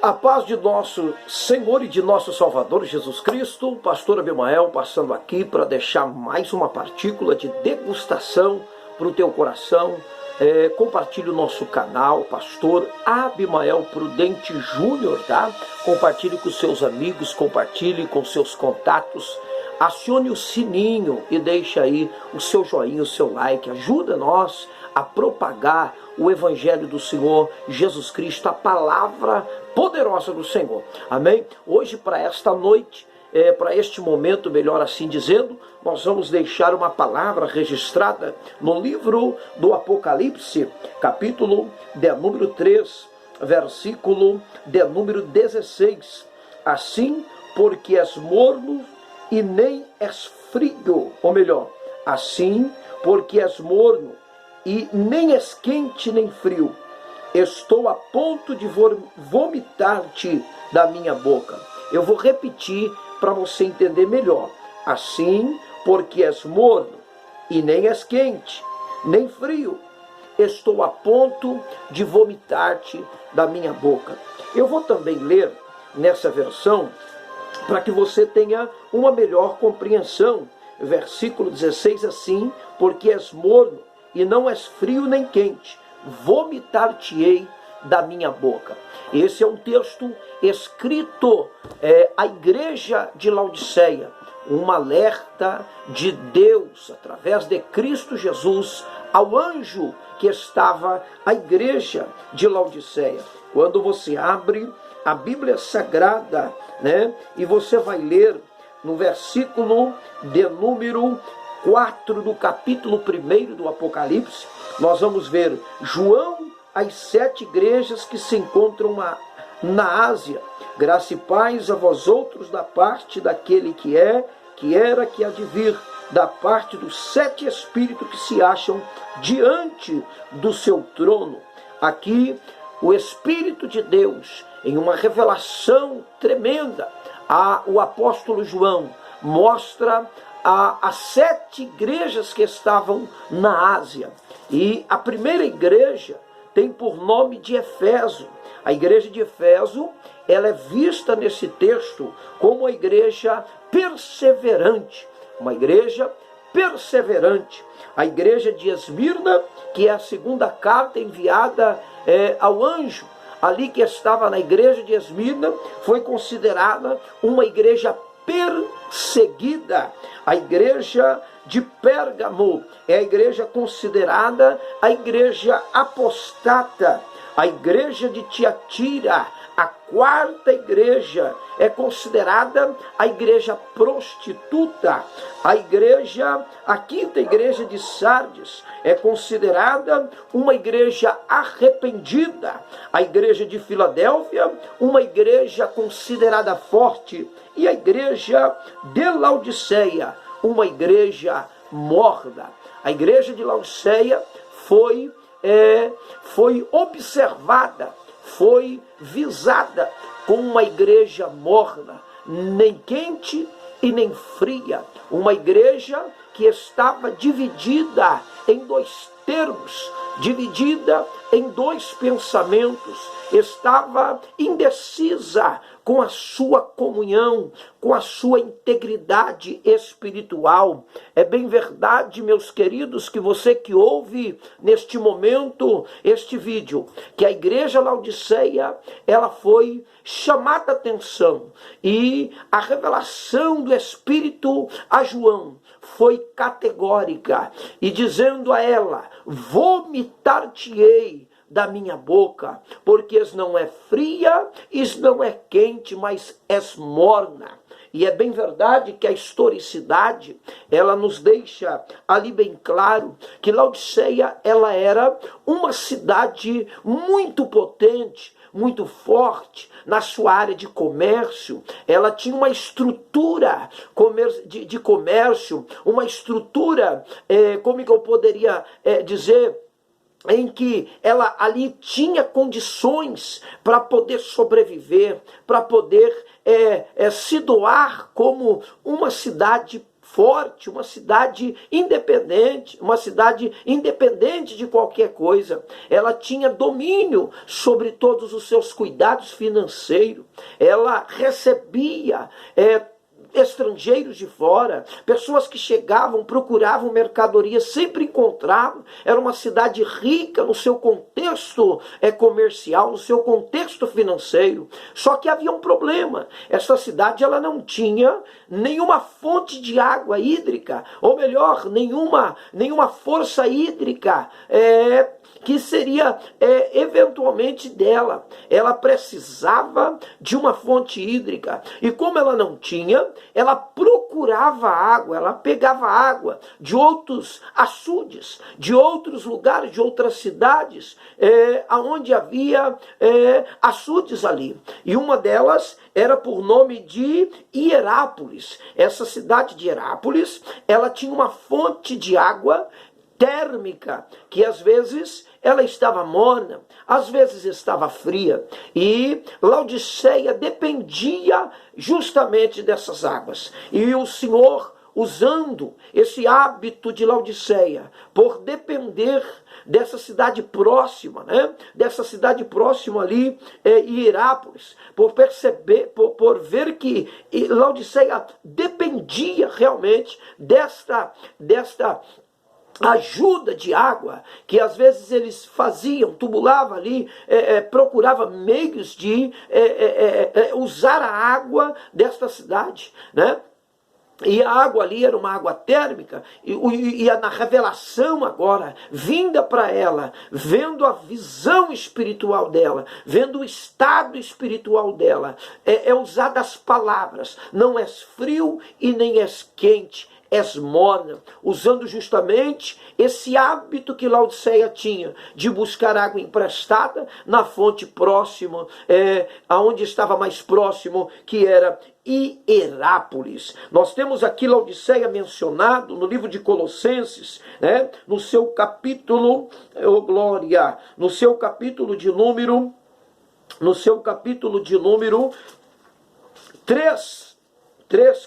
A paz de nosso Senhor e de nosso Salvador Jesus Cristo, pastor Abimael passando aqui para deixar mais uma partícula de degustação para o teu coração. Compartilhe o nosso canal, pastor Abimael Prudente Júnior, tá? Compartilhe com seus amigos, compartilhe com seus contatos, acione o sininho e deixe aí o seu joinha, o seu like, ajuda nós a propagar o Evangelho do Senhor Jesus Cristo, a palavra poderosa do Senhor. Amém? Hoje, para esta noite, para este momento, melhor assim dizendo, nós vamos deixar uma palavra registrada no livro do Apocalipse, capítulo de número 3, versículo de número 16. Assim, porque és morno e nem és frio, ou melhor, assim, porque és morno e nem és quente nem frio, estou a ponto de vomitar-te da minha boca. Eu vou repetir para você entender melhor. Assim, porque és morno e nem és quente nem frio, estou a ponto de vomitar-te da minha boca. Eu vou também ler nessa versão para que você tenha uma melhor compreensão. Versículo 16 assim, porque és morno e não és frio nem quente, vomitar-te-ei da minha boca. Esse é um texto escrito à igreja de Laodiceia, um alerta de Deus, através de Cristo Jesus, ao anjo que estava à igreja de Laodiceia. Quando você abre a Bíblia Sagrada, e você vai ler no versículo de número 4 do capítulo 1 do Apocalipse, nós vamos ver João, as 7 igrejas que se encontram na Ásia. Graça e paz a vós outros da parte daquele que é, que era, que há de vir, da parte dos 7 espíritos que se acham diante do seu trono. Aqui, o Espírito de Deus, em uma revelação tremenda, o apóstolo João mostra as 7 igrejas que estavam na Ásia. E a primeira igreja tem por nome de Éfeso. A igreja de Éfeso, ela é vista nesse texto como uma igreja perseverante. Uma igreja perseverante. A igreja de Esmirna, que é a segunda carta enviada ao anjo, ali que estava na igreja de Esmirna, foi considerada uma igreja perseguida. A igreja de Pérgamo é a igreja considerada a igreja apostata. A igreja de Tiatira, a quarta igreja, é considerada a igreja prostituta. A quinta igreja de Sardes é considerada uma igreja arrependida. A igreja de Filadélfia, uma igreja considerada forte. E a igreja de Laodiceia, uma igreja morna. A igreja de Laodiceia foi observada, foi visada como uma igreja morna, nem quente e nem fria. Uma igreja que estava dividida em 2 termos, dividida em 2 pensamentos, estava indecisa com a sua comunhão, com a sua integridade espiritual. É bem verdade, meus queridos, que você que ouve neste momento este vídeo, que a igreja Laodiceia, ela foi chamada a atenção, e a revelação do Espírito a João foi categórica, e dizendo a ela: vomitar-te-ei da minha boca, porque és não é fria, és não é quente, mas és morna. E é bem verdade que a historicidade, ela nos deixa ali bem claro que Laodiceia, ela era uma cidade muito potente, muito forte na sua área de comércio. Ela tinha uma estrutura de comércio, uma estrutura, como que eu poderia dizer, em que ela ali tinha condições para poder sobreviver, para poder se doar como uma cidade forte, uma cidade independente de qualquer coisa. Ela tinha domínio sobre todos os seus cuidados financeiros. Ela recebia estrangeiros de fora, pessoas que chegavam, procuravam mercadoria, sempre encontravam. Era uma cidade rica no seu contexto comercial, no seu contexto financeiro. Só que havia um problema. Essa cidade ela não tinha nenhuma fonte de água hídrica, ou melhor, nenhuma força hídrica que seria eventualmente dela. Ela precisava de uma fonte hídrica. E como ela não tinha, ela procurava água, ela pegava água de outros açudes, de outros lugares, de outras cidades, onde havia açudes ali. E uma delas era por nome de Hierápolis. Essa cidade de Hierápolis, ela tinha uma fonte de água térmica, que às vezes ela estava morna, às vezes estava fria, e Laodiceia dependia justamente dessas águas. E o Senhor, usando esse hábito de Laodiceia, por depender dessa cidade próxima, dessa cidade próxima ali, Hierápolis, por perceber, por ver que Laodiceia dependia realmente desta ajuda de água, que às vezes eles faziam, tubulava ali, procurava meios de usar a água desta cidade, E a água ali era uma água térmica, e na revelação agora, vinda para ela, vendo a visão espiritual dela, vendo o estado espiritual dela, usada as palavras: não és frio e nem és quente, és morna, usando justamente esse hábito que Laodiceia tinha de buscar água emprestada na fonte próxima, aonde estava mais próximo, que era Hierápolis. Nós temos aqui Laodiceia mencionado no livro de Colossenses, no seu capítulo, no seu capítulo de número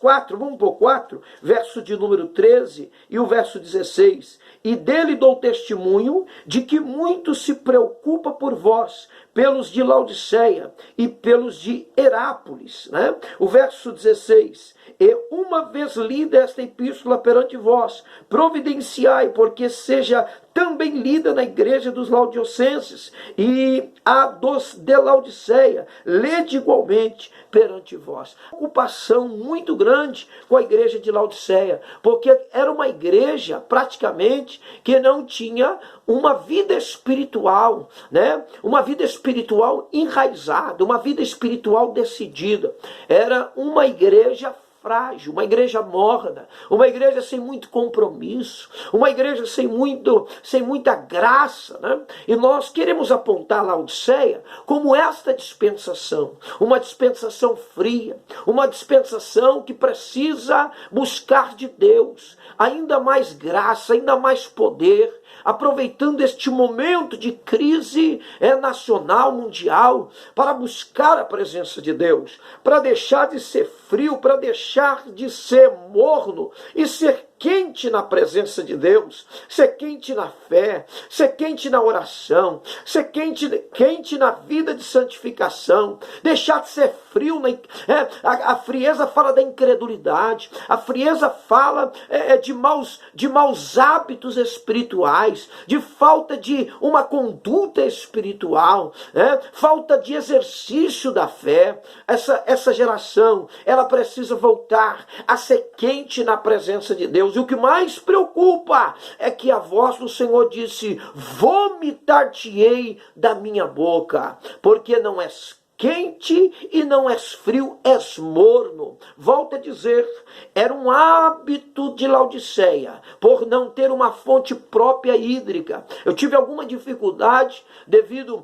4, vamos por 4, verso de número 13 e o verso 16. E dele dou testemunho de que muito se preocupa por vós, pelos de Laodiceia e pelos de Hierápolis. O verso 16. E uma vez lida esta epístola perante vós, providenciai, porque seja também lida na igreja dos laodicenses e a dos de Laodiceia, lede igualmente perante vós. Ocupação muito grande com a igreja de Laodiceia, porque era uma igreja praticamente que não tinha uma vida espiritual, uma vida espiritual enraizada, uma vida espiritual decidida. Era uma igreja frágil, uma igreja morna, uma igreja sem muito compromisso, uma igreja sem muita graça, E nós queremos apontar Laodiceia como esta dispensação, uma dispensação fria, uma dispensação que precisa buscar de Deus ainda mais graça, ainda mais poder, aproveitando este momento de crise nacional, mundial, para buscar a presença de Deus, para deixar de ser frio, para deixar de ser morno e ser quente na presença de Deus, ser quente na fé, ser quente na oração, ser quente na vida de santificação, deixar de ser frio. A frieza fala da incredulidade, a frieza fala de maus hábitos espirituais, de falta de uma conduta espiritual, falta de exercício da fé. Essa geração, ela precisa voltar a ser quente na presença de Deus. E o que mais preocupa é que a voz do Senhor disse: vomitar-te-ei da minha boca, porque não és quente e não és frio, és morno. Volto a dizer, era um hábito de Laodiceia, por não ter uma fonte própria hídrica. Eu tive alguma dificuldade devido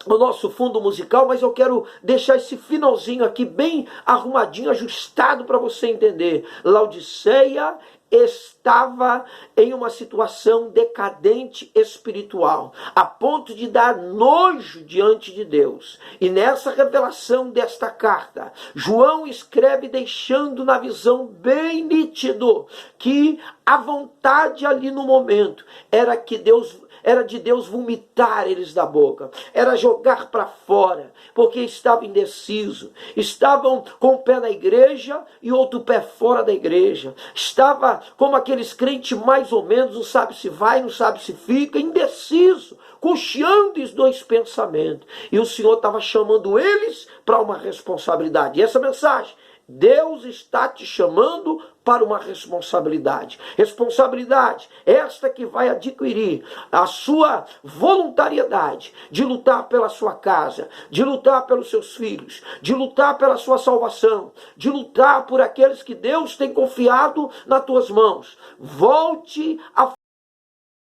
o nosso fundo musical, mas eu quero deixar esse finalzinho aqui bem arrumadinho, ajustado para você entender. Laodiceia estava em uma situação decadente espiritual, a ponto de dar nojo diante de Deus. E nessa revelação desta carta, João escreve deixando na visão bem nítido que a vontade ali no momento era de Deus vomitar eles da boca, era jogar para fora, porque estava indeciso, estavam com um pé na igreja e outro pé fora da igreja, estava como aqueles crentes mais ou menos, não sabe se vai, não sabe se fica, indeciso, cocheando os dois pensamentos, e o Senhor estava chamando eles para uma responsabilidade. E essa mensagem, Deus está te chamando para uma responsabilidade. Responsabilidade esta que vai adquirir a sua voluntariedade de lutar pela sua casa, de lutar pelos seus filhos, de lutar pela sua salvação, de lutar por aqueles que Deus tem confiado nas tuas mãos. Volte a